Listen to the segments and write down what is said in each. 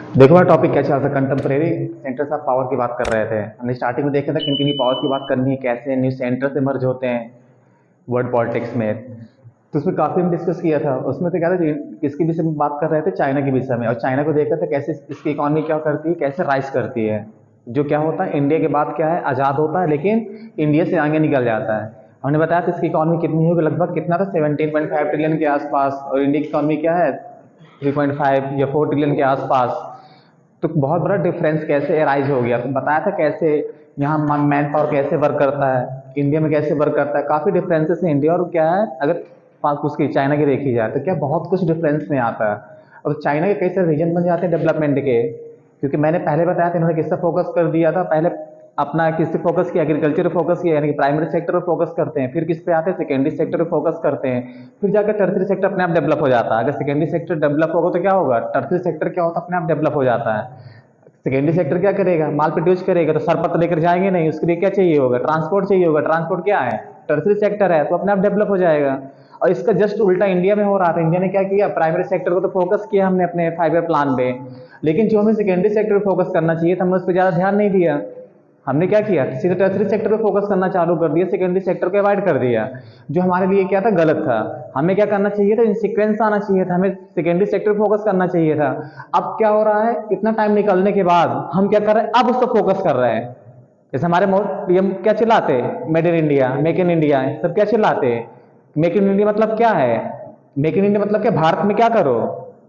देखो हमारा टॉपिक क्या चल रहा था, कंटेम्प्रेरी सेंटर्स ऑफ पावर की बात कर रहे थे। हमने स्टार्टिंग में देखा था किन किन पावर की बात करनी है, कैसे न्यू सेंटर्स इमर्ज होते हैं वर्ल्ड पॉलिटिक्स में। तो उसमें काफ़ी हम डिस्कस किया था। उसमें तो क्या था कि किसके विषय में बात कर रहे थे, चाइना के विषय में। और चाइना को देखा था कैसे इसकी इकॉनमी क्या करती है, कैसे राइज करती है। जो क्या होता है, इंडिया के बाद क्या है, आज़ाद होता है लेकिन इंडिया से आगे निकल जाता है। हमने बताया था इसकी इकॉनमी कितनी होगी, लगभग कितना था, 17.5 ट्रिलियन के आसपास। और इंडिया की इकॉनमी क्या है, 3.5 या 4 ट्रिलियन के आसपास। तो बहुत बड़ा डिफरेंस कैसे एराइज हो गया। तो बताया था कैसे यहाँ मैन पावर कैसे वर्क करता है, इंडिया में कैसे वर्क करता है। काफ़ी डिफरेंसेस है इंडिया और क्या है, अगर बात उसकी चाइना की देखी जाए तो क्या बहुत कुछ डिफरेंस में आता है। और चाइना के कई सारे रीजन बन जाते हैं डेवलपमेंट के, क्योंकि मैंने पहले बताया था इन्होंने किस पर फोकस कर दिया था। पहले अपना किस पे फोकस किया, एग्रीकल्चर पे फोकस किया, यानी कि प्राइमरी सेक्टर पे फोकस करते हैं। फिर किस पे आते हैं, सेकेंडरी सेक्टर पे फोकस करते हैं। फिर जाकर टर्सरी सेक्टर अपने आप डेवलप हो जाता है। अगर सेकेंडरी सेक्टर डेवलप होगा तो क्या होगा, टर्सरी सेक्टर क्या होता है, अपने आप डेवलप हो जाता है। सेकेंडरी सेक्टर क्या करेगा, माल प्रोड्यूस करेगा, तो सरपत लेकर जाएंगे नहीं, उसके लिए क्या चाहिए होगा, ट्रांसपोर्ट चाहिए होगा। ट्रांसपोर्ट क्या है, टर्सरी सेक्टर है, तो अपने आप डेवलप हो जाएगा। और इसका जस्ट उल्टा इंडिया में हो रहा था। इंडिया ने क्या किया, प्राइमरी सेक्टर को तो फोकस किया हमने अपने 5 ईयर प्लान पे, लेकिन जो हमें सेकेंडरी सेक्टर पे फोकस करना चाहिए था, हमने उस पर ज़्यादा ध्यान नहीं दिया। हमने क्या किया, सीधे टर्सरी सेक्टर पे फोकस करना चालू कर दिया, सेकेंडरी सेक्टर को अवॉइड कर दिया, जो हमारे लिए क्या था, गलत था। हमें क्या करना चाहिए था, इन सीक्वेंस आना चाहिए था, हमें सेकेंडरी सेक्टर पे फोकस करना चाहिए था। अब क्या हो रहा है, इतना टाइम निकलने के बाद हम क्या कर रहे हैं, अब उस पर फोकस कर रहे हैं। जैसे हमारे पीएम क्या चिल्लाते, made in India, make in India, सब क्या चिल्लाते। मेक इन इंडिया मतलब क्या है, मेक इन इंडिया मतलब क्या, भारत में क्या करो,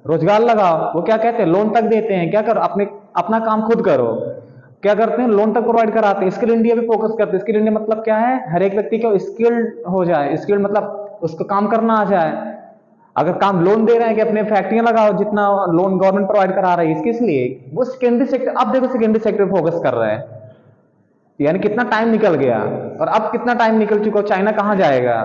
रोजगार लगाओ। वो क्या कहते हैं, लोन तक देते हैं, क्या करो, अपने अपना काम खुद करो। क्या करते हैं, लोन तक प्रोवाइड कराते हैं। स्किल इंडिया पे फोकस करते हैं। स्किल इंडिया मतलब क्या है, हर एक व्यक्ति को स्किल्ड हो जाए। स्किल्ड मतलब उसको काम करना आ जाए। अगर काम लोन दे रहे हैं कि अपने फैक्ट्रियां लगाओ, जितना लोन गवर्नमेंट प्रोवाइड करा रही है, किस लिए, वो सेकेंडरी सेक्टर। अब देखो सेकेंडरी सेक्टर पे फोकस कर रहे हैं, यानी कितना टाइम निकल गया। और अब कितना टाइम निकल चुका, चाइना कहाँ जाएगा।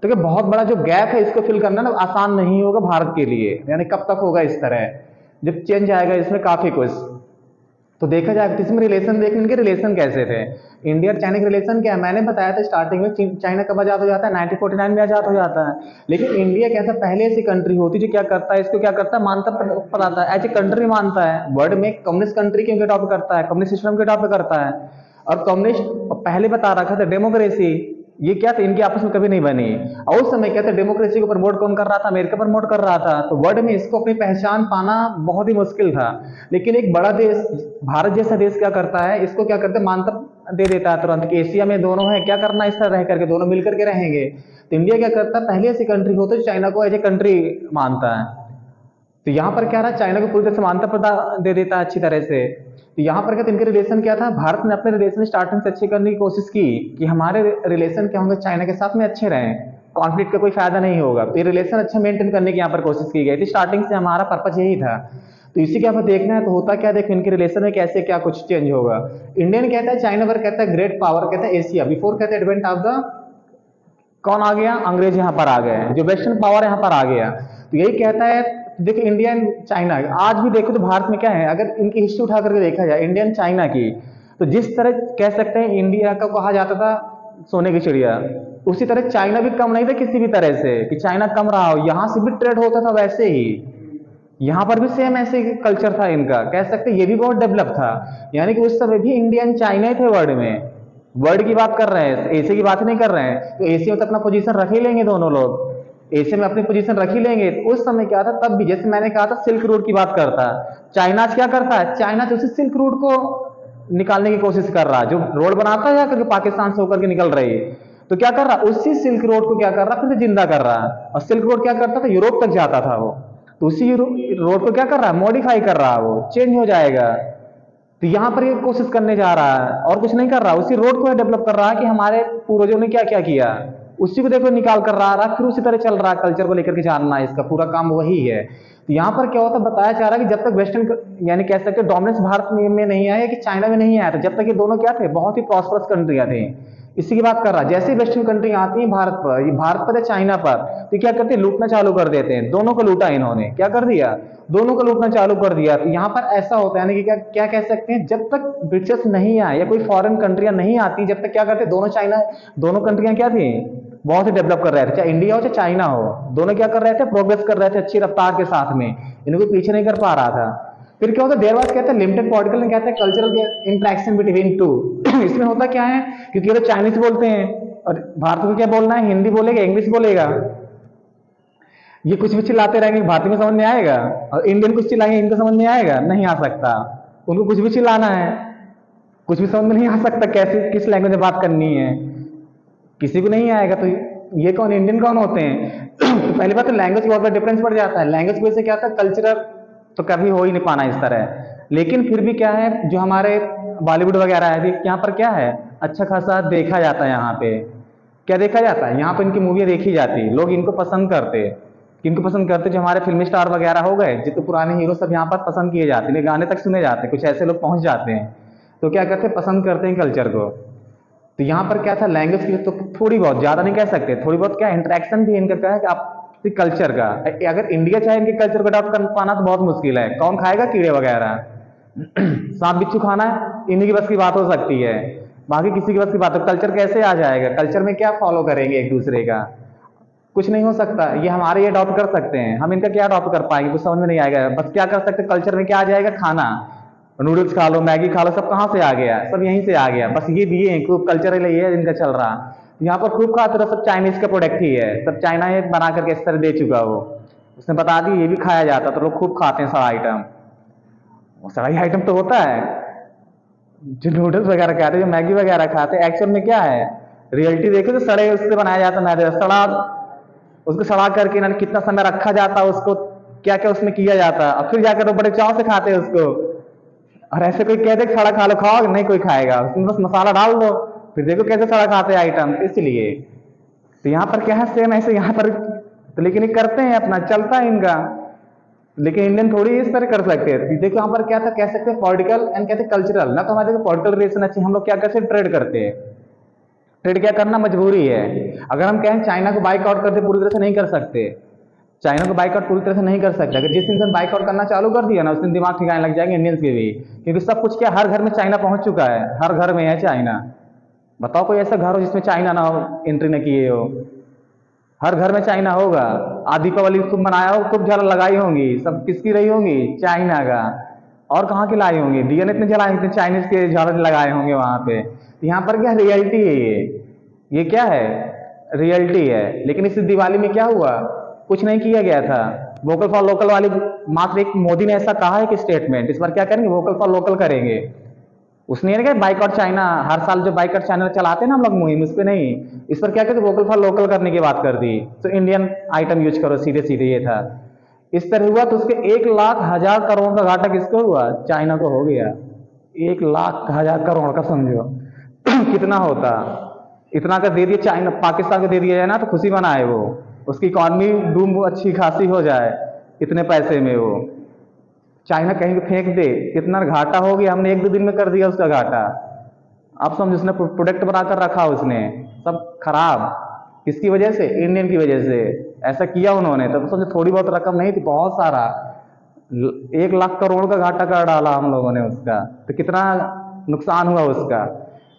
तो क्या बहुत बड़ा जो गैप है, इसको फिल करना ना आसान नहीं होगा भारत के लिए। यानी कब तक होगा इस तरह, जब चेंज आएगा इसमें काफी कुछ। तो देखा जाए तो इसमें रिलेशन देखें, इनके रिलेशन कैसे थे, इंडिया और चाइना के रिलेशन क्या है। मैंने बताया था स्टार्टिंग में, चाइना कब आजाद हो जाता है, 1949 में आजाद हो जाता है। लेकिन इंडिया कैसा, पहले ऐसी कंट्री होती जो क्या करता है, इसको क्या करता है, मानता पड़ाता है, एज ए कंट्री मानता है। वर्ल्ड में कम्युनिस्ट कंट्री क्यों अडॉप्ट करता है, कम्युनिस्ट सिस्टम को अडॉप्ट करता है। और कम्युनिस्ट पहले बता रखा था, डेमोक्रेसी ये क्या था, इनकी आपस में कभी नहीं बनी। और उस समय क्या था, डेमोक्रेसी को प्रमोट कौन कर रहा था, अमेरिका प्रमोट कर रहा था। तो वर्ल्ड में इसको अपनी पहचान पाना बहुत ही मुश्किल था। लेकिन एक बड़ा देश, भारत जैसा देश क्या करता है, इसको क्या करते हैं, मानता दे देता है तुरंत कि एशिया में दोनों है, क्या करना इस तरह रह करके, दोनों मिलकर के रहेंगे। तो इंडिया क्या करता है, पहले ऐसी कंट्री होती है चाइना को एज ए कंट्री मानता है। तो यहाँ पर क्या रहा, चाइना को पूरी तरह से मान्यता दे देता है अच्छी तरह से। तो यहाँ पर क्या था, इनके रिलेशन क्या था, भारत ने अपने रिलेशन स्टार्टिंग से अच्छे करने की कोशिश की कि हमारे रिलेशन क्या होंगे, चाइना के साथ में अच्छे रहें, कॉन्फ्लिक्ट का कोई फायदा नहीं होगा। तो ये रिलेशन अच्छा मेंटेन करने की यहाँ पर कोशिश की गई थी, स्टार्टिंग से हमारा पर्पज यही था। तो इसी के यहाँ पर देखना है तो होता क्या, देखो इनके रिलेशन में कैसे क्या कुछ चेंज होगा। इंडियन कहता है, चाइना पर कहता है ग्रेट पावर, कहता है एशिया, बिफोर कहते हैं एडवेंट ऑफ द, कौन आ गया, अंग्रेज यहाँ पर आ गए, जो वेस्टर्न पावर यहाँ पर आ गया। तो यही कहता है। देखो इंडिया एंड चाइना आज भी देखो तो भारत में क्या है, अगर इनकी हिस्ट्री उठा करके देखा जाए इंडिया एंड चाइना की, तो जिस तरह कह सकते हैं इंडिया का कहा जाता था सोने की चिड़िया, उसी तरह चाइना भी कम नहीं था किसी भी तरह से कि चाइना कम रहा हो। यहाँ से भी ट्रेड होता था वैसे ही, यहाँ पर भी सेम ऐसे कल्चर था इनका, कह सकते हैं ये भी बहुत डेवलप था। यानी कि उस समय भी इंडिया एंड चाइना ही थे वर्ल्ड में। वर्ल्ड की बात कर रहे हैं, एशिया की बात नहीं कर रहे हैं। तो एशिया में तो अपना पोजीशन रख ही लेंगे दोनों लोग, एशिया में अपनी पोजीशन रख ही लेंगे। तो उस समय क्या था, तब भी जैसे मैंने कहा था सिल्क रूट की बात करता है। चाइना क्या करता है, चाइना तो उसी सिल्क रूट को निकालने की कोशिश कर रहा है, जो रोड बनाता है या करके पाकिस्तान से होकर के निकल रही है। तो क्या कर रहा है, उसी सिल्क रोड को क्या कर रहा है, फिर से जिंदा कर रहा है। और सिल्क रोड क्या करता था, यूरोप तक जाता था वो। तो उसी रोड को क्या कर रहा है, मॉडिफाई कर रहा है, वो चेंज हो जाएगा। तो यहाँ पर ये कोशिश करने जा रहा है और कुछ नहीं कर रहा, उसी रोड को डेवलप कर रहा है कि हमारे पूर्वजों ने क्या क्या किया, उसी को देखो निकाल कर रहा है, फिर उसी तरह चल रहा है। कल्चर को लेकर के जानना है, इसका पूरा काम वही है। तो यहाँ पर क्या होता है, बताया जा रहा है कि जब तक वेस्टर्न यानी कह सकते हैं डोमिनेंस भारत में नहीं आया कि चाइना में नहीं आया था, जब तक ये दोनों क्या थे, बहुत ही प्रॉस्परस कंट्रियां थी। इसी की बात कर रहा है। जैसे ही वेस्टर्न कंट्री आती है भारत पर, ये भारत पर या चाइना पर, तो क्या करते हैं, लूटना चालू कर देते हैं। दोनों को लूटा इन्होंने, क्या कर दिया, दोनों को लूटना चालू कर दिया। तो यहाँ पर ऐसा होता है ना कि क्या क्या कह सकते हैं, जब तक ब्रिटिश नहीं आए या कोई फॉरेन कंट्रियां नहीं आती, जब तक क्या करते, दोनों चाइना, दोनों कंट्रियां क्या थी, बहुत ही डेवलप कर रहे थे। चाहे इंडिया हो चाहे चाइना हो, दोनों क्या कर रहे थे, प्रोग्रेस कर रहे थे अच्छी रफ्तार के साथ में, इनको पीछे नहीं कर पा रहा था। फिर क्या होता है, देर बाद कहते हैं लिमिटेड पॉलिटिकल में कहते हैं कल्चरल इंटरेक्शन बिटवीन टू। इसमें होता क्या है, क्योंकि ये तो चाइनीज बोलते हैं और भारत को क्या बोलना है, हिंदी बोलेगा इंग्लिश बोलेगा, ये कुछ भी चिल्लाते रहेंगे भारतीय को समझ में आएगा, और इंडियन कुछ चिल्लाएंगे इनको समझ में आएगा, नहीं आ सकता। उनको कुछ भी चिल्लाना है, कुछ भी समझ में नहीं आ सकता, कैसे किस लैंग्वेज में बात करनी है, किसी को नहीं आएगा। तो ये कौन, इंडियन कौन होते हैं? तो पहली बात तो लैंग्वेज की बहुत बड़ा डिफरेंस पड़ जाता है। लैंग्वेज की वजह से क्या होता है, कल्चरल तो कभी हो ही नहीं पाना इस तरह। लेकिन फिर भी क्या है, जो हमारे बॉलीवुड वगैरह है अभी यहाँ पर क्या है, अच्छा खासा देखा जाता है। यहाँ पे क्या देखा जाता है, यहाँ पे इनकी मूवियाँ देखी जाती है, लोग इनको पसंद करते हैं। इनको पसंद करते, जो हमारे फिल्मी स्टार वगैरह हो गए, जितने पुराने हीरो सब यहाँ पर पसंद किए जाते हैं, गाने तक सुने जाते हैं, कुछ ऐसे लोग पहुंच जाते हैं तो क्या करते हैं, पसंद करते हैं कल्चर को। तो यहाँ पर क्या था, लैंग्वेज की तो थोड़ी बहुत, ज्यादा नहीं कह सकते, थोड़ी बहुत क्या इंटरेक्शन भी इनका क्या है कि आप कल्चर का, अगर इंडिया चाहे इनके कल्चर को अडॉप्ट कर पाना तो बहुत मुश्किल है। कौन खाएगा कीड़े वगैरह, सांप बिच्छू खाना इन्हीं की बस की बात हो सकती है, बाकी किसी की बस की बात हो। कल्चर कैसे आ जाएगा, कल्चर में क्या फॉलो करेंगे एक दूसरे का, कुछ नहीं हो सकता। ये हमारे ये अडॉप्ट कर सकते हैं, हम इनका क्या अडॉप्ट कर पाएंगे, कुछ समझ में नहीं आएगा। बस क्या कर सकते, कल्चर में क्या आ जाएगा, खाना, नूडल्स खा लो, मैगी खा लो, सब कहाँ से आ गया, सब यहीं से आ गया। बस ये दिए हैं खूब, कल्चरल ये है इनका चल रहा। यहाँ पर खूब खाते रहो, सब चाइनीज का प्रोडक्ट ही है, सब चाइना ही बना करके इस तरह दे चुका वो, उसने बता दी ये भी खाया जाता, तो लोग खूब खाते हैं सारा आइटम। वो सारा आइटम तो होता है, जो नूडल्स वगैरह खाते हैं, जो मैगी वगैरह खाते हैं, एक्चुअल में क्या है, रियलिटी देखो तो सड़े उससे बनाया जाता है मैदे, सड़ा, उसको सड़ा करके ना कितना समय रखा जाता है उसको, क्या क्या उसमें किया जाता है, और फिर जाकर वो बड़े चाव से खाते हैं उसको। और ऐसे कोई कहते सड़ा खा लो, खाओ नहीं कोई खाएगा, उसमें बस मसाला डाल दो, फिर देखो कैसे सड़ा खाते हैं आइटम। इसलिए तो यहाँ पर क्या है, सेम ऐसे यहाँ पर तो, लेकिन ये करते हैं अपना, चलता है इनका। लेकिन इंडियन थोड़ी इस तरह कर सकते हैं। देखो यहाँ पर क्या था, कह सकते हैं पॉलिटिकल एंड कहते हैं कल्चरल ना, तो हमारे पॉलिटिकल रिलेशन अच्छे, हम लोग क्या करते हैं, ट्रेड करते हैं। ट्रेड क्या करना मजबूरी है। अगर हम कहें चाइना को बाइकआउट करते, पूरी तरह से नहीं कर सकते, चाइना को बाइकआउट पूरी तरह से नहीं कर सकते। अगर जिस इंसान बाइकआउट करना चालू कर दिया ना, उस दिन दिमाग ठिकाने लग जाएंगे इंडियंस के भी, क्योंकि सब कुछ क्या, हर घर में चाइना पहुंच चुका है, हर घर में है चाइना। बताओ कोई ऐसा घर हो जिसमें चाइना ना हो, एंट्री न किए हो, हर घर में चाइना होगा। दीपावली खूब मनाया हो, खूब झालर लगाई होंगी, सब किसकी रही होंगी, चाइना का। और कहाँ की लाई होंगी, दिया इतने जलाए, इतने चाइनीज के झालर लगाए होंगे वहां पे। तो यहाँ पर क्या रियलिटी है, ये क्या है, रियलिटी है। लेकिन इस दिवाली में क्या हुआ, कुछ नहीं किया गया था। वोकल फॉर लोकल वाली मात्र एक मोदी ने ऐसा कहा है कि स्टेटमेंट, इस बार क्या करेंगे, वोकल फॉर लोकल करेंगे। उसने नहीं कहा बाइकआउट चाइना, हर साल जो बाइकआउट चाइना चलाते हैं ना हम लोग मुहिम, उस पर नहीं, इस पर क्या कहते, वोकल फॉर लोकल करने की बात कर दी। तो इंडियन आइटम यूज करो, सीधे सीधे ये था। इस तरह हुआ तो उसके 1,00,000 करोड़ का घाटा किसको हुआ, चाइना को हो गया। 1,00,000 करोड़ का समझो कितना होता, इतना का दे दिया चाइना, पाकिस्तान को दे दिया जाए ना तो खुशी मनाए वो, उसकी इकॉनमी बूम अच्छी खासी हो जाए इतने पैसे में, वो चाइना कहीं फेंक दे, कितना घाटा हो गया। हमने 1-2 दिन में कर दिया उसका घाटा। आप समझो, उसने प्रोडक्ट बनाकर रखा, उसने सब खराब, किसकी वजह से, इंडियन की वजह से ऐसा किया उन्होंने। तो समझो थोड़ी बहुत रकम नहीं थी, बहुत सारा 1,00,000 करोड़ का घाटा कर डाला हम लोगों ने उसका, तो कितना नुकसान हुआ उसका।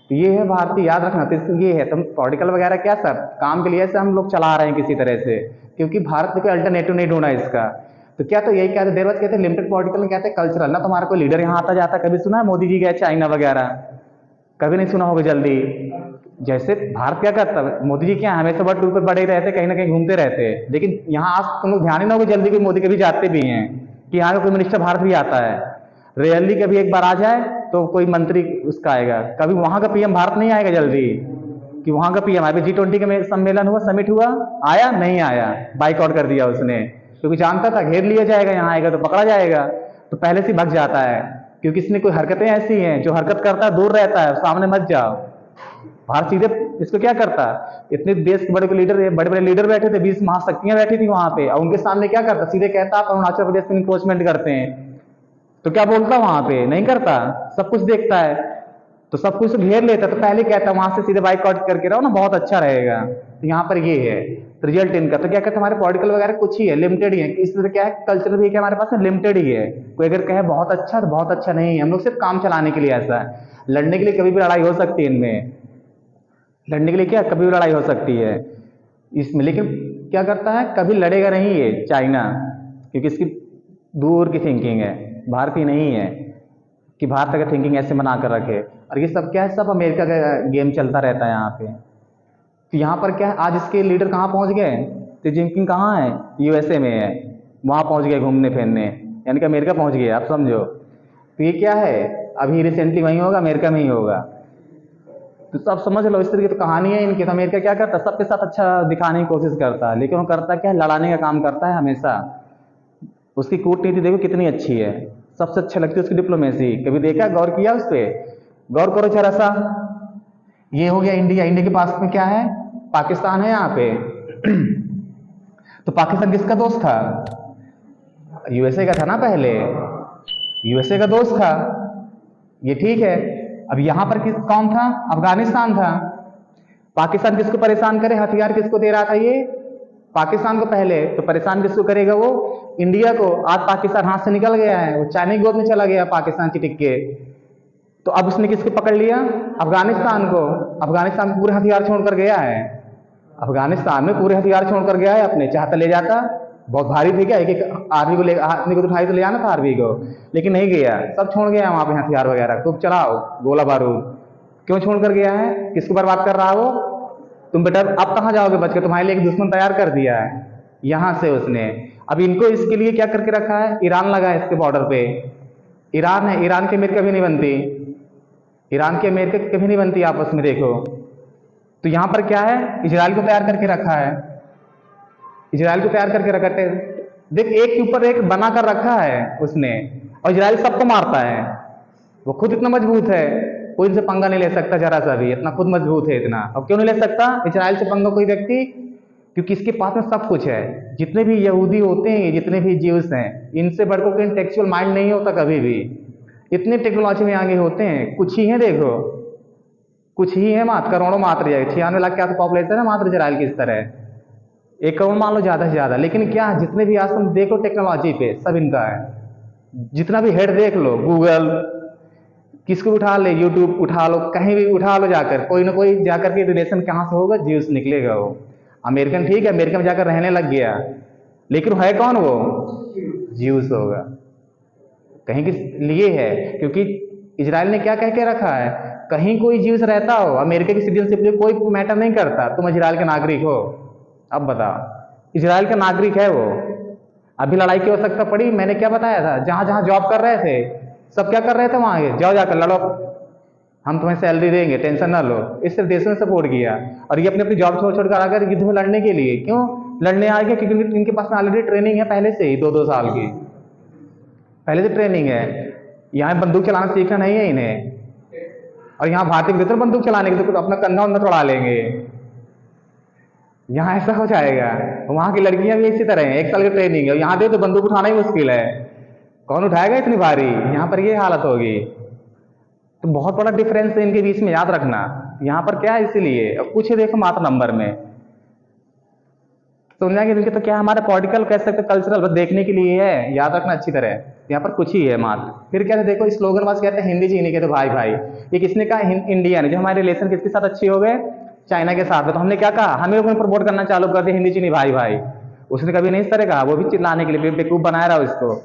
तो ये है भारतीय, याद रखना। तो ये है, तुम पॉलिटिकल वगैरह क्या सब काम के लिए से हम लोग चला रहे हैं किसी तरह से, क्योंकि भारत में कोई अल्टरनेटिव नहीं ढूंढा इसका। तो क्या, तो यही कहते देर बाद कहते हैं लिमिटेड पॉलिटिकल में, कहते हैं कल्चरल ना। तुम्हारा कोई लीडर यहाँ आता जाता, कभी सुना है मोदी जी गए चाइना वगैरह, कभी नहीं सुना होगा जल्दी। जैसे भारत क्या करता है, मोदी जी क्या हमेशा वर्ल्ड टूर पर बड़े रहते, कहीं ना कहीं घूमते रहते हैं, लेकिन यहाँ आज तुम लोग ध्यान ही ना होगा जल्दी कोई मोदी कभी जाते भी हैं, कि यहाँ का कोई मिनिस्टर भारत भी आता है। रेयरली कभी एक बार आ जाए तो कोई मंत्री उसका आएगा, कभी वहां का पीएम भारत नहीं आएगा जल्दी, कि वहां का पीएम अभी G20 का सम्मेलन हुआ, समिट हुआ, आया नहीं आया, बाइकआउट कर दिया उसने, क्योंकि जानता था घेर लिया जाएगा, यहाँ आएगा तो पकड़ा जाएगा, तो पहले से भग जाता है। क्योंकि इसने कोई हरकतें ऐसी हैं, जो हरकत करता है दूर रहता है, सामने मत जाओ। भारत सीधे इसको क्या करता, इतने देश के बड़े लीडर, बड़े बड़े लीडर बैठे थे, 20 महाशक्तियां बैठी थी वहां पे, और उनके सामने क्या करता, सीधे कहता आप अरुणाचल प्रदेश में इंक्रोचमेंट करते हैं, तो क्या बोलता वहां पे, नहीं करता, सब कुछ देखता है, तो सब कुछ घेर लेता, तो पहले कहता वहां से सीधे बाइकआउट करके रहो ना, बहुत अच्छा रहेगा। तो यहाँ पर ये है रिजल्ट इनका। तो क्या कहते हैं, हमारे पॉलिटिकल वगैरह कुछ ही है, लिमिटेड ही है। इस तरह क्या है, कल्चर भी क्या हमारे पास में लिमिटेड ही है। कोई अगर कहे बहुत अच्छा तो बहुत अच्छा नहीं है, हम लोग सिर्फ काम चलाने के लिए ऐसा है। लड़ने के लिए कभी भी लड़ाई हो सकती है इनमें, लड़ने के लिए क्या कभी भी लड़ाई हो सकती है इसमें, लेकिन क्या करता है, कभी लड़ेगा नहीं ये चाइना, क्योंकि इसकी दूर की थिंकिंग है, भारतीय नहीं है कि भारत का थिंकिंग ऐसे बना कर रखे। और ये सब क्या है, सब अमेरिका का गेम चलता रहता है यहाँ पे। तो यहाँ पर क्या है, आज इसके लीडर कहाँ पहुँच गए, तो जिनकिंग कहाँ है, यूएसए में है, वहाँ पहुँच गए घूमने फिरने, यानी कि अमेरिका पहुँच गए, आप समझो। तो ये क्या है, अभी रिसेंटली वहीं होगा, अमेरिका में ही होगा। तो सब समझ लो, इस तरीके तो कहानी है इनकी। तो अमेरिका क्या करता है, सबके साथ अच्छा दिखाने की कोशिश करता है, लेकिन वो करता क्या है, लड़ाने का काम करता है हमेशा। उसकी कूटनीति देखो कितनी अच्छी है, सबसे अच्छा लगती है उसकी डिप्लोमेसी। कभी देखा, गौर किया उस पर, गौर करो जरा सा। ये हो गया इंडिया, इंडिया के पास में क्या है, पाकिस्तान है यहाँ पे। तो पाकिस्तान किसका दोस्त था, यूएसए का था ना पहले, यूएसए का दोस्त था, ये ठीक है। अब यहाँ पर किस कौन था, अफगानिस्तान था। पाकिस्तान किसको परेशान करे, हथियार किसको दे रहा था, ये पाकिस्तान को पहले। तो परेशान किसको करेगा, वो इंडिया को। आज पाकिस्तान हाथ से निकल गया है, वो चाइनीज गोद में चला गया पाकिस्तान चिटिक के। तो अब उसने किसको पकड़ लिया, अफगानिस्तान को। अफगानिस्तान में पूरे हथियार छोड़कर गया है, अफगानिस्तान में पूरे हथियार छोड़कर गया है अपने। चाहता ले जाता, बहुत भारी थी क्या, एक एक आर्मी को ले, आदमी को उठाई तो ले आना था आर्मी को, लेकिन नहीं गया, सब छोड़ गया वहां पे हथियार वगैरह। खूब चलाओ गोला बारूद। क्यों छोड़ कर गया है, किसको बर्बाद कर रहा वो, तुम बेटा अब कहाँ जाओगे बच के, तुम्हारे लिए एक दुश्मन तैयार कर दिया है यहाँ से उसने। अब इनको इसके लिए क्या करके रखा है, ईरान लगा है इसके बॉर्डर पे। ईरान है, ईरान की अमेरिका भी नहीं बनती, ईरान की अमेरिका कभी नहीं बनती आपस में, देखो। तो यहाँ पर क्या है, इजराइल को तैयार करके रखा है, इजराइल को तैयार करके रखा है। देख, एक के ऊपर एक बना कर रखा है उसने, और इजराइल सबको मारता है। वो खुद इतना मजबूत है, कोई इनसे पंगा नहीं ले सकता जरा सा भी, इतना खुद मजबूत है इतना। अब क्यों नहीं ले सकता इजराइल से पंगा कोई व्यक्ति, क्योंकि इसके पास में सब कुछ है। जितने भी यहूदी होते हैं, जितने भी ज्यूस हैं, इनसे बढ़कर कोई इंटेलेक्चुअल माइंड नहीं होता कभी भी। इतने टेक्नोलॉजी में आगे होते हैं, कुछ ही है, देखो कुछ ही है, मात्र करोड़ों मात्र है, 96 लाख क्या तो पॉपुलेशन है मात्र इजराइल की। इस तरह 1 करोड़ मान लो ज्यादा से ज्यादा, लेकिन क्या जितने भी आज तुम देखो टेक्नोलॉजी पे सब इनका है। जितना भी हेड देख लो, गूगल किसको उठा ले, यूट्यूब उठा लो, कहीं भी उठा लो जाकर, कोई ना कोई जाकर के रिलेशन कहाँ से होगा, ज्यूस निकलेगा वो। अमेरिकन ठीक है, अमेरिका में जाकर रहने लग गया, लेकिन है कौन वो, ज्यूस होगा। कहीं किस लिए है, क्योंकि इजराइल ने क्या कह के रखा है, कहीं कोई ज्यूस रहता हो, अमेरिका की सिटीजनशिप लिए कोई मैटर नहीं करता, तुम इजराइल के नागरिक हो। अब बताओ, इजराइल का नागरिक है वो। अभी लड़ाई की आवश्यकता पड़ी, मैंने क्या बताया था, जहां जहां जॉब कर रहे थे सब क्या कर रहे थे, वहां जाओ जाकर लड़ो, हम तुम्हें सैलरी देंगे, टेंशन ना लो। इससे देशों ने सपोर्ट किया, और ये अपनी अपनी जॉब छोड़ छोड़कर आकर युद्ध में लड़ने के लिए। क्यों लड़ने आ गए, क्योंकि इनके पास में ऑलरेडी ट्रेनिंग है पहले से ही, 2-2 साल की पहले से ट्रेनिंग है। यहाँ बंदूक चलाना सीखना नहीं है इन्हें, और यहाँ भारतीय के भीतर बंदूक चलाने के तो अपना कंधा उन्धा तोड़ा लेंगे, यहाँ ऐसा हो जाएगा। वहां की लड़कियां भी इसी तरह है, 1 साल की ट्रेनिंग है, यहाँ दे तो बंदूक उठाना ही मुश्किल है, कौन उठाएगा इतनी भारी, यहाँ पर ये हालत होगी। तो बहुत बड़ा डिफरेंस है इनके बीच में, याद रखना। यहाँ पर क्या है, इसीलिए अब कुछ देखो मात्र नंबर में समझाएंगे इनके। तो क्या हमारा पॉलिटिकल कह सकते, कल्चरल बस देखने के लिए है, याद रखना अच्छी तरह, यहाँ पर कुछ ही है मात्र। फिर क्या है, देखो स्लोगन वाज कहते हैं हिंदी चीनी के तो भाई भाई, ये किसने कहा, इंडिया ने। जो हमारे रिलेशन किसके साथ अच्छे हो गए, चाइना के साथ। तो हमने क्या कहा, हमें प्रमोट करना चालू कर दिया, हिंदी चीनी भाई भाई। उसने कभी नहीं इस तरह कहा, वो भी चिल्लाने के लिए बेवकूफ बनाया रहा उसको।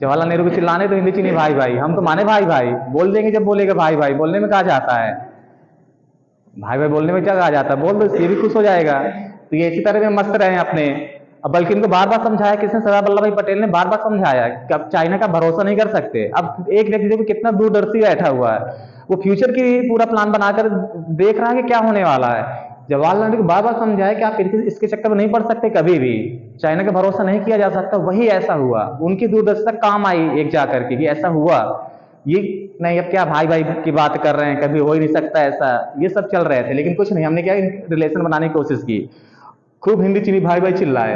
जवाहरलाल नेहरू को चिल्लाने तो हिंदी चीनी भाई भाई, हम तो माने भाई भाई बोल देंगे, जब बोलेगा भाई भाई बोलने में कहा जाता है, भाई भाई बोलने में क्या कहा जाता है, बोल दो, ये भी खुश हो जाएगा। तो ये इसी तरह में मस्त रहे अपने। अब बल्कि इनको बार बार समझाया, किसने, सरदार वल्लभ भाई पटेल ने बार बार समझाया कि अब चाइना का भरोसा नहीं कर सकते। अब एक व्यक्ति देखो कितना दूरदर्शी बैठा हुआ है, वो फ्यूचर की पूरा प्लान बनाकर देख रहा है कि क्या होने वाला है। जवाहरलाल नेहरू को बार बार समझाया कि आप इसके चक्कर में नहीं पड़ सकते, कभी भी चाइना का भरोसा नहीं किया जा सकता। वही ऐसा हुआ, उनकी दूरदर्शिता काम आई एक जाकर के, कि ऐसा हुआ। ये नहीं, अब क्या भाई भाई की बात कर रहे हैं, कभी हो ही नहीं सकता ऐसा, ये सब चल रहे थे। लेकिन कुछ नहीं, हमने क्या रिलेशन बनाने की कोशिश की, खूब हिंदी चीनी भाई भाई चिल्लाए,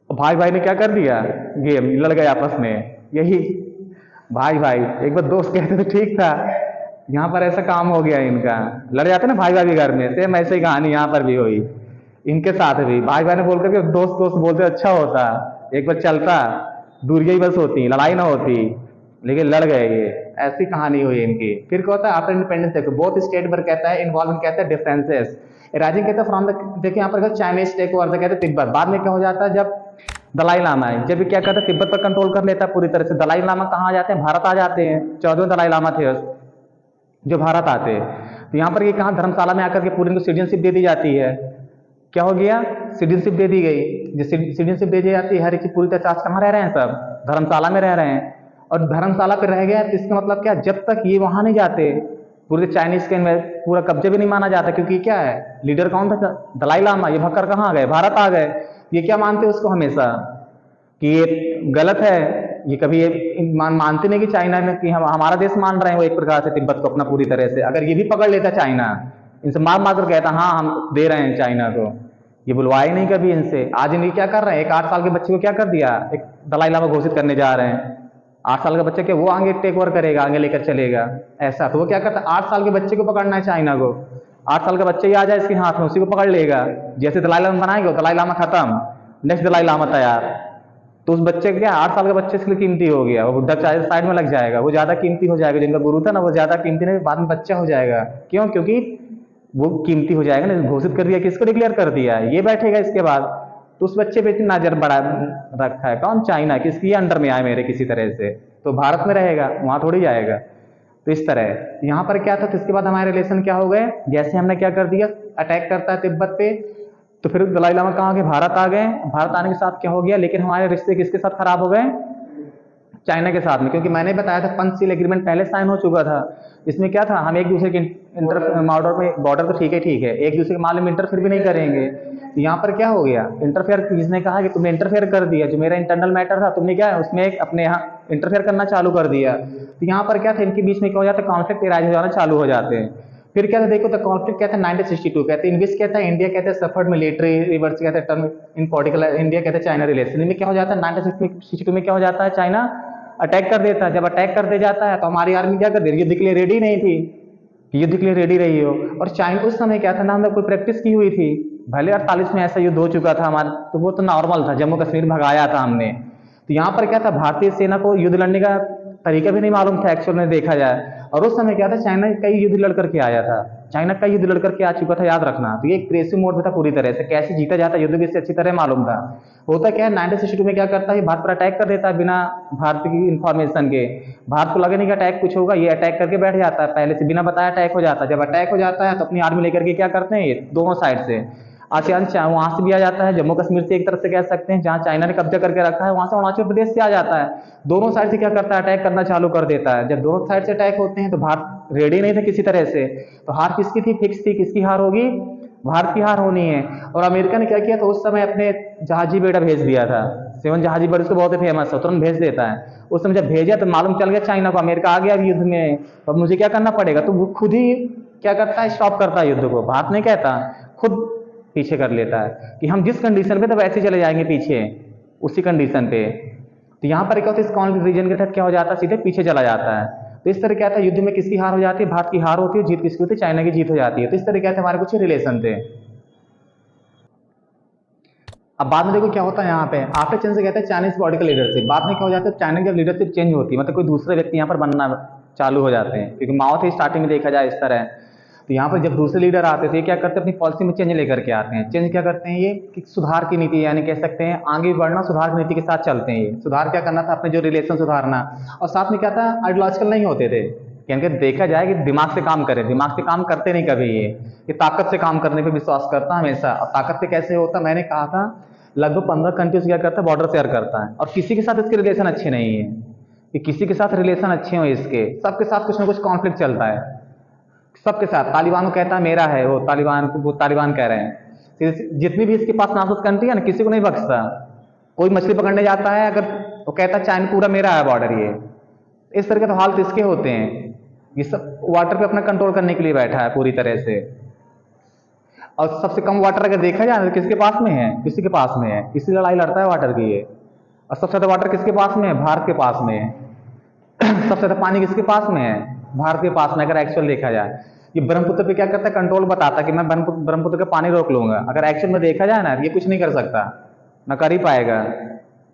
और भाई भाई ने क्या कर दिया, गेम लड़ गए आपस में। यही भाई भाई, एक बार दोस्त कहते तो ठीक था, यहाँ पर ऐसा काम हो गया इनका, लड़ जाते ना भाई भाई भी घर में। सेम ऐसे ही कहानी यहाँ पर भी हुई, इनके साथ भी भाई भाई ने बोल करके दोस्त दोस्त बोलते अच्छा होता, एक बार चलता, दूरियां ही बस होती, लड़ाई ना होती, लेकिन लड़ गए ये। ऐसी कहानी हुई इनकी। फिर क्या होता है, आफ्टर इंडिपेंडेंस देखो बोथ स्टेट पर कहता है इन्वॉल्व, कहता है डिफरेंसेस राइजिंग, कहता है फ्रॉम द, देखिए यहाँ पर चाइनीज टेक ओवर कहते हैं तिब्बत। बाद में क्या हो जाता है, जब दलाई लामा है, जब ये क्या करता है तिब्बत पर कंट्रोल कर लेता है पूरी तरह से। दलाई लामा कहाँ आ जाते हैं, भारत आ जाते हैं। 14वें दलाई लामा थे जो भारत आते हैं। तो यहाँ पर ये कहाँ धर्मशाला में आकर के पूरी इनको सिटीजनशिप दे दी जाती है। क्या हो गया, सिटीजनशिप दे दी गई। जो सिटीजनशिप दे दी जाती है, हर एक चीज पूरी तरह से कहाँ रह रहे हैं, सब धर्मशाला में रह रहे हैं। और धर्मशाला पे रह गया तो इसका मतलब क्या, जब तक ये वहां नहीं जाते पूरे चाइनीज के में पूरा कब्जे भी नहीं माना जाता, क्योंकि क्या है लीडर कौन था, दलाई लामा। ये भक्कर कहाँ आ गए, भारत आ गए। ये क्या मानते हैं उसको हमेशा कि ये गलत है। ये कभी ये मानते नहीं कि चाइना में कि हम हमारा देश मान रहे हैं वो एक प्रकार से तिब्बत को अपना पूरी तरह से। अगर ये भी पकड़ लेता चाइना, इनसे मार मार कर कहता हाँ हम दे रहे हैं चाइना को, ये बुलवाए नहीं कभी इनसे। आज इनके क्या कर रहे हैं, एक 8 साल के बच्चे को क्या कर दिया, एक दलाई लामा घोषित करने जा रहे हैं। 8 साल का बच्चा क्या वो आगे टेक ओवर करेगा, आगे लेकर चलेगा ऐसा। तो वो क्या करता है, 8 साल के बच्चे को पकड़ना है चाइना को। 8 साल का बच्चा ही आ जाए इसके हाथ में, उसी को पकड़ लेगा। जैसे दलाई लामा बनाएंगे दलाई लामा खत्म, नेक्स्ट दलाई लामा तैयार। तो उस बच्चे का क्या 8 साल का बच्चे इसके लिए कीमती हो गया, वो बुढ़ा साइड में लग जाएगा, वो ज्यादा कीमती हो जाएगा। जिनका गुरु था ना वो ज्यादा कीमती नहीं, बाद में बच्चा हो जाएगा। क्यों, क्योंकि वो कीमती हो जाएगा ना, घोषित कर दिया, किसको डिक्लेयर कर दिया, ये बैठेगा इसके बाद। तो उस बच्चे पे इतनी नजर बढ़ा रखा है कौन, चाइना, किसकी अंडर में आए मेरे किसी तरह से, तो भारत में रहेगा, वहां थोड़ी जाएगा। तो इस तरह यहाँ पर क्या था। तो इसके बाद हमारे रिलेशन क्या हो गए, जैसे हमने क्या कर दिया, अटैक करता है तिब्बत पे, तो फिर दलाई लामा कहाँ गए, भारत आ गए। भारत आने के साथ क्या हो गया, लेकिन हमारे रिश्ते किसके साथ खराब हो गए, चाइना के साथ में। क्योंकि मैंने बताया था पंचशील एग्रीमेंट पहले साइन हो चुका था। इसमें क्या था, हम एक दूसरे के बॉर्डर तो ठीक है, एक दूसरे के मामले में इंटरफेयर भी नहीं करेंगे। तो यहाँ पर क्या हो गया, इंटरफेयर किसने कहा कि तुमने इंटरफेयर कर दिया, जो मेरा इंटरनल मैटर था तुमने क्या है उसमें एक अपने यहाँ इंटरफेयर करना चालू कर दिया। तो यहाँ पर क्या था, इनके बीच में क्या हो जाता है, कॉन्फ्लिक्ट राइज हो जाना चालू हो जाते हैं। फिर क्या था देखो, तो कॉन्फ्लिक्ट क्या था 1962 कहते हैं, इन विच कहता है इंडिया कहते हैं सफर्ड मिलिट्री रिवर्स कहते हैं टर्म इन पर्टिकुलर इंडिया कहते हैं चाइना रिलेशन। में क्या हो जाता है 1962 में क्या हो जाता है, चाइना अटैक कर देता है। जब अटैक कर दे जाता है तो हमारी आर्मी क्या कर दे, युद्ध के लिए रेडी नहीं थी, युद्ध के लिए रेडी रही हो। और चाइना उस समय क्या था ना, हमने कोई प्रैक्टिस की हुई थी, भले 48 में ऐसा युद्ध हो चुका था हमारा, तो वो तो नॉर्मल था, जम्मू कश्मीर भगाया था हमने। तो यहाँ पर क्या था, भारतीय सेना को युद्ध लड़ने का तरीका भी नहीं मालूम था एक्चुअल में देखा जाए। और उस समय क्या था, चाइना कई युद्ध लड़ करके आया था, चाइना कई युद्ध लड़ करके आ चुका था, याद रखना। तो ये एक क्रेसिव मोड में था पूरी तरह से, कैसे जीता जाता युद्ध भी इससे अच्छी तरह मालूम था। होता क्या है 1962 में क्या करता है, भारत पर अटैक कर देता है बिना भारत की इंफॉर्मेशन के। भारत को लगे नहीं कि अटैक कुछ होगा, ये अटैक करके बैठ जाता है, पहले से बिना बताया अटैक हो जाता है। जब अटैक हो जाता है तो अपनी आर्मी लेकर के क्या करते हैं, ये दोनों साइड से आसियान वहां से भी आ जाता है, जम्मू कश्मीर से एक तरफ से कह सकते हैं जहां चाइना ने कब्जा करके रखा है, वहां से अरुणाचल प्रदेश से आ जाता है। दोनों साइड से क्या करता है, अटैक करना चालू कर देता है। जब दोनों साइड से अटैक होते हैं तो भारत रेडी नहीं था किसी तरह से। तो हार किसकी थी, फिक्स थी, किसकी हार होगी, भारत की हार होनी है। और अमेरिका ने क्या किया, तो उस समय अपने जहाजी बेड़ा भेज दिया था, 7 जहाजी बेड़ा उसको बहुत ही फेमस है, तुरंत भेज देता है। उस समय जब भेजा तो मालूम चल गया चाइना को, अमेरिका आ गया युद्ध में, तो अब मुझे क्या करना पड़ेगा। तो वो खुद ही क्या करता है, स्टॉप करता है युद्ध को, भारत नहीं कहता, खुद पीछे कर लेता है कि हम जिस कंडीशन पे तो वैसे चले जाएंगे पीछे, उसी कंडीशन पे। तो यहाँ पर क्या होता है, इस कॉन्फ्लिक्ट रीजन के तहत क्या हो जाता है, सीधे पीछे चला जाता है। तो इस तरह क्या था, युद्ध में किसकी हार हो जाती है, भारत की हार होती है, जीत किसकी होती है, चाइना की जीत हो जाती है। तो इस तरह क्या थे, हमारे कुछ रिलेशन थे। अब बाद में देखो क्या होता है, यहाँ पे आफ्टर चेंज से कहते हैं चाइनीज पॉलिटिकल लीडरशिप। बाद में क्या हो जाता है, चाइना की लीडरशिप चेंज होती है, मतलब कोई दूसरे व्यक्ति यहाँ पर बनना चालू हो जाते हैं, क्योंकि माओ थे स्टार्टिंग में देखा जाए इस तरह। तो यहाँ पर जब दूसरे लीडर आते थे क्या करते हैं, अपनी पॉलिसी में चेंज लेकर के आते हैं। चेंज क्या करते हैं, ये कि सुधार की नीति, यानी कह सकते हैं आगे बढ़ना, सुधार की नीति के साथ चलते हैं। ये सुधार क्या करना था, अपने जो रिलेशन सुधारना, और साथ में क्या था, आइडियोलॉजिकल नहीं होते थे, क्योंकि देखा जाए कि दिमाग से काम करें, दिमाग से काम करते नहीं कभी ये ताकत से काम करने पे विश्वास करता हमेशा। और ताकत से कैसे होता, मैंने कहा था लगभग 15 कंट्रीज क्या करता है, बॉर्डर शेयर करता है, और किसी के साथ इसके रिलेशन अच्छे नहीं है, कि किसी के साथ रिलेशन अच्छे हो इसके, सबके साथ कुछ ना कुछ कॉन्फ्लिक्ट चलता है, सबके साथ। तालिबान को कहता है मेरा है, वो तालिबान कह रहे हैं। जितनी भी इसके पास नासुक कंट्री है ना, किसी को नहीं बख्शता। कोई मछली पकड़ने जाता है अगर, वो कहता है चाइना पूरा मेरा है बॉर्डर ये। इस तरह के तो हाल इसके होते हैं, ये सब वाटर पे अपना कंट्रोल करने के लिए बैठा है पूरी तरह से। और सबसे कम वाटर अगर देखा जाए तो किसके पास में है, किसी के पास में है, इसी लड़ाई लड़ता है वाटर की ये। और सबसे ज्यादा वाटर किसके पास में है, भारत के पास में है। सबसे ज्यादा पानी किसके पास में है, भारत के पास में, अगर एक्चुअल देखा जाए। ये ब्रह्मपुत्र पे क्या करता है, कंट्रोल बताता है कि मैं ब्रह्मपुत्र का पानी रोक लूंगा। अगर एक्चुअल में देखा जाए ना, ये कुछ नहीं कर सकता, ना कर ही पाएगा,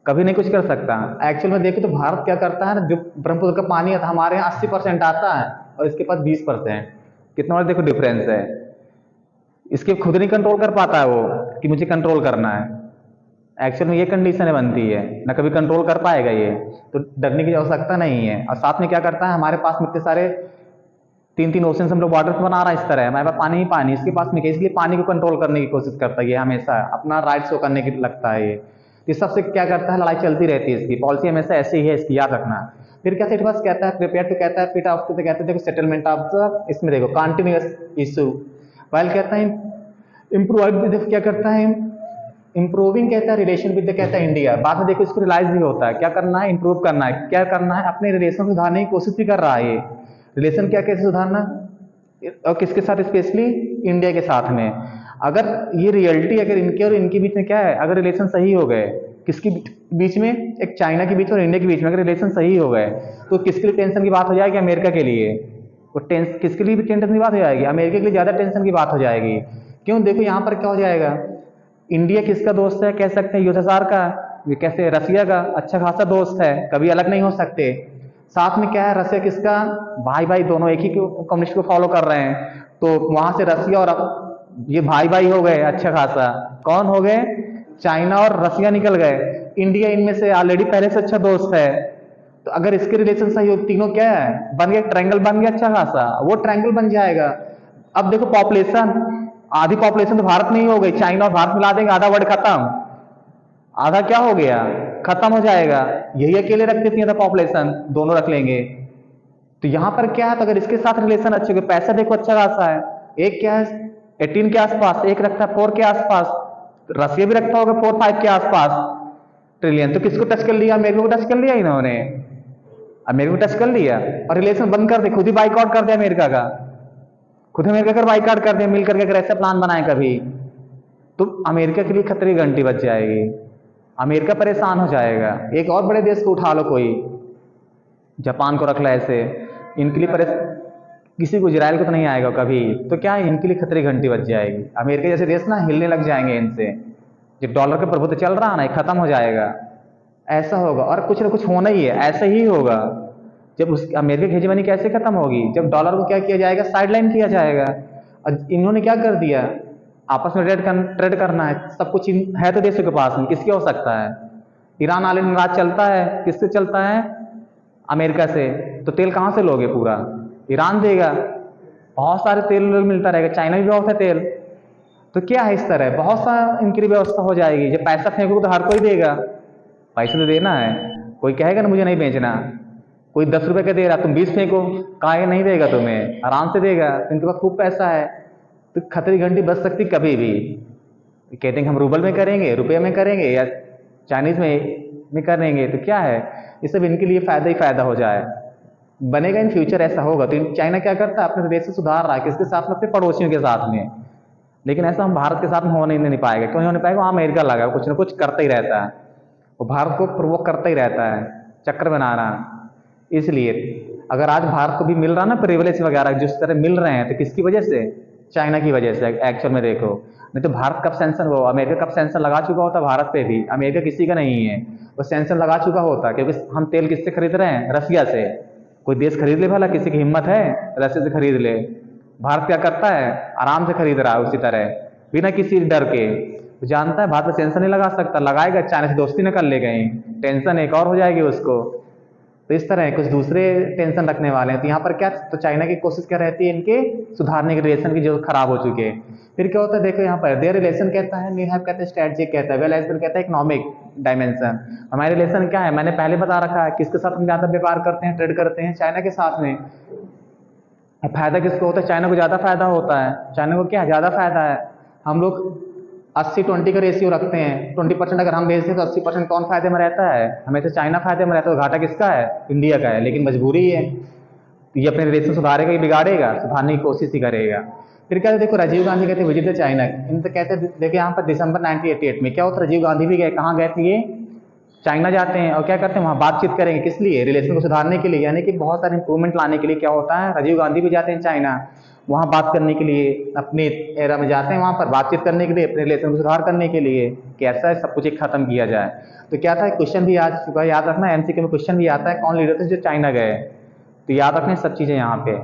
कभी नहीं कुछ कर सकता। एक्चुअल में देखो तो भारत क्या करता है ना, जो ब्रह्मपुत्र का पानी है हमारे यहाँ 80% आता है, और इसके पास 20%। कितना बड़ा देखो डिफरेंस है। इसके खुद नहीं कंट्रोल कर पाता है वो, कि मुझे कंट्रोल करना है। एक्चुअल में ये कंडीशन बनती है ना, कभी कंट्रोल कर पाएगा ये। तो डरने की आवश्यकता नहीं है। और साथ में क्या करता है, हमारे पास में इतने सारे 3-3 ओशन हम लोग वाटर बना रहा है, इस तरह है हमारे पास पानी ही पानी, इसके पास में क्या, इसलिए पानी को कंट्रोल करने की कोशिश करता है ये, हमेशा अपना राइट शो करने की लगता है ये। इस सबसे क्या करता है, लड़ाई चलती रहती है, इसकी पॉलिसी हमेशा ऐसे ही है, इसकी याद रखना। फिर क्या सेट बस कहता है प्रिपेयर टू, कहता है फिट ऑफ, तो कहते हैं देखो सेटलमेंट ऑफ द, इसमें देखो कंटिन्यूअस इशू, वाइल कहता है इम्प्रूव, देखो क्या करता है इंप्रूविंग, कहता है रिलेशन विद, कहता है इंडिया, बाद में देखो इसको रियलाइज भी होता है क्या करना है, इंप्रूव करना है, क्या करना है, अपने रिलेशन सुधारने की कोशिश भी कर रहा है ये। रिलेशन क्या कैसे सुधारना, और किसके साथ, स्पेशली इंडिया के साथ में। अगर ये रियलिटी अगर इनके और इनके बीच में क्या है, अगर रिलेशन सही हो गए, किसके बीच में, एक चाइना के बीच और इंडिया के बीच में अगर रिलेशन सही हो गए, तो किसके लिए टेंशन की बात हो जाएगी, अमेरिका के लिए। वो किसके लिए भी टेंशन की बात हो जाएगी, अमेरिका के लिए ज़्यादा टेंशन की बात हो जाएगी। क्यों, देखो यहाँ पर क्या हो जाएगा, इंडिया किसका दोस्त है, कह सकते हैं यूएसएसआर का, ये कैसे रसिया का अच्छा खासा दोस्त है, कभी अलग नहीं हो सकते। साथ में क्या है, रसिया किसका भाई भाई, दोनों एक ही कम्युनिस्ट को फॉलो कर रहे हैं, तो वहां से रसिया और ये भाई भाई हो गए अच्छा खासा। कौन हो गए, चाइना और रसिया निकल गए, इंडिया इनमें से ऑलरेडी पहले से अच्छा दोस्त है। तो अगर इसके रिलेशन सही हो, तीनों क्या है बन गया, ट्रायंगल बन गया अच्छा खासा, वो ट्रायंगल बन जाएगा। अब देखो पॉपुलेशन, आधी पॉपुलेशन तो भारत में ही हो गई, चाइना और भारत मिला देंगे आधा वर्ल्ड खत्म, आधा क्या हो गया, खत्म हो जाएगा। यही अकेले रखते थे पॉपुलेशन, दोनों रख लेंगे। तो यहाँ पर क्या है, तो अगर इसके साथ रिलेशन अच्छे हो, पैसा देखो अच्छा खासा है, एक क्या है 18 के आसपास, एक रखता है 4 के आसपास, रसिया भी रखता होगा 4-5 के आसपास ट्रिलियन। तो किसको टच कर लिया, अमेरिका को टच कर लिया इन्होंने, अमेरिका को टच कर लिया, और रिलेशन बंद कर दे, खुद ही बाइकआउट कर दिया अमेरिका का, खुद अमेरिका का बाइकआउट कर दिया मिलकर के, अगर ऐसा प्लान बनाए कभी, तो अमेरिका के लिए खतरे की घंटी बज जाएगी, अमेरिका परेशान हो जाएगा। एक और बड़े देश को उठा लो, कोई जापान को रख लो ऐसे, इनके लिए किसी को, इजराइल को तो नहीं आएगा कभी, तो क्या है इनके लिए खतरे की घंटी बज जाएगी। अमेरिका जैसे देश ना हिलने लग जाएंगे इनसे, जो डॉलर का प्रभुत्व चल रहा है ना, ये खत्म हो जाएगा। ऐसा होगा, और कुछ ना कुछ होना ही है, ऐसा ही होगा। जब उस अमेरिका की हेजेमनी कैसे खत्म होगी, जब डॉलर को क्या किया जाएगा, साइडलाइन किया जाएगा। और इन्होंने क्या कर दिया, आपस में ट्रेड करना है, सब कुछ है तो देशों के पास में, किसके हो सकता है, ईरान आले नाराज चलता है, किससे चलता है, अमेरिका से। तो तेल कहाँ से लोगे, पूरा ईरान देगा, बहुत सारे तेल मिलता रहेगा, चाइना भी बहुत है तेल। तो क्या है, इस तरह बहुत सा इनकी व्यवस्था हो जाएगी। जब पैसा फेंकोगे तो हर कोई देगा, पैसा तो देना है, कोई कहेगा ना मुझे नहीं बेचना, कोई 10 रुपए का दे रहा, तुम 20 फेंको, कहा नहीं देगा तुम्हें, आराम से देगा, इनके पास खूब पैसा है। तो खतरे की घंटी बच सकती कभी भी। कहते हैं हम रूबल में करेंगे, रुपये में करेंगे, या चाइनीज में करेंगे, तो क्या है, ये सब इनके लिए फायदा ही फायदा हो जाए, बनेगा इन फ्यूचर, ऐसा होगा। तो चाइना क्या करता है, अपने देश से सुधार रहा है, किसके साथ में, अपने पड़ोसियों के साथ में। लेकिन ऐसा हम भारत के साथ में होने नहीं पाएगा, क्यों नहीं होने पाएगा, वहाँ अमेरिका लगा कुछ ना कुछ करता ही रहता है, वो भारत को प्रोवोक करता ही रहता है, चक्कर बना रहा। इसलिए अगर आज भारत को भी मिल रहा ना प्रिविलेज वगैरह जिस तरह मिल रहे हैं, तो किसकी वजह से, चाइना की वजह से एक्चुअल में देखो। नहीं तो भारत कब सेंसन, वो अमेरिका कब सेंसन लगा चुका होता भारत पे भी, अमेरिका किसी का नहीं है, वो सेंसन लगा चुका होता, क्योंकि हम तेल किससे खरीद रहे हैं, रसिया से। कोई देश खरीद ले भला, किसी की हिम्मत है रसिया से खरीद ले। भारत क्या करता है, आराम से खरीद रहा है उसी तरह, बिना किसी डर के। तो जानता है भारत में सेंसन नहीं लगा सकता, लगाएगा चाइना से दोस्ती न कर ले, कहीं टेंशन एक और हो जाएगी उसको। तो इस तरह कुछ दूसरे टेंशन रखने वाले हैं। तो यहाँ पर क्या, तो चाइना की कोशिश क्या रहती है, इनके सुधारने के रिलेशन की जो खराब हो चुके हैं। फिर क्या होता है, देखो यहाँ पर देयर रिलेशन कहता है, न्यू हैव कहता है, स्ट्रेटजिक कहता है, वेल एज वेल कहता है, इकोनॉमिक डायमेंशन। हमारे रिलेशन क्या है, मैंने पहले बता रखा है, किसके साथ हम ज़्यादा व्यापार करते हैं, ट्रेड करते हैं, चाइना के साथ में। फायदा किसको होता है, चाइना को ज़्यादा फायदा होता है। चाइना को क्या ज़्यादा फायदा है, हम लोग 80-20 का रेशियो रखते हैं, 20% अगर हम बेचते हैं तो 80% कौन फायदे में रहता है, हमें तो चाइना फायदे में रहता है। तो घाटा किसका है, इंडिया का है, लेकिन मजबूरी है, तो ये अपने रिलेशन सुधारेगा कि बिगाड़ेगा, सुधारने की कोशिश ही करेगा। फिर क्या, देखो राजीव गांधी कहते विजिट चाइना, इन तो कहते देखिए यहाँ पर दिसंबर 1988 में क्या होता, राजीव गांधी भी गए, कहाँ गए थे ये, चाइना जाते हैं, और क्या करते हैं वहाँ बातचीत करेंगे, किस लिए, रिलेशन को सुधारने के लिए, यानी कि बहुत सारे इंप्रूवमेंट लाने के लिए। क्या होता है, राजीव गांधी भी जाते हैं चाइना, वहाँ बात करने के लिए, अपने एरा में जाते हैं वहाँ पर बातचीत करने के लिए, अपने रिलेशन को सुधार करने के लिए, कैसा है सब कुछ एक खत्म किया जाए। तो क्या था, क्वेश्चन भी आ चुका है, याद रखना, एमसीक्यू में क्वेश्चन भी आता है, कौन लीडर थे जो चाइना गए, तो याद रखना सब चीज़ें यहाँ पे।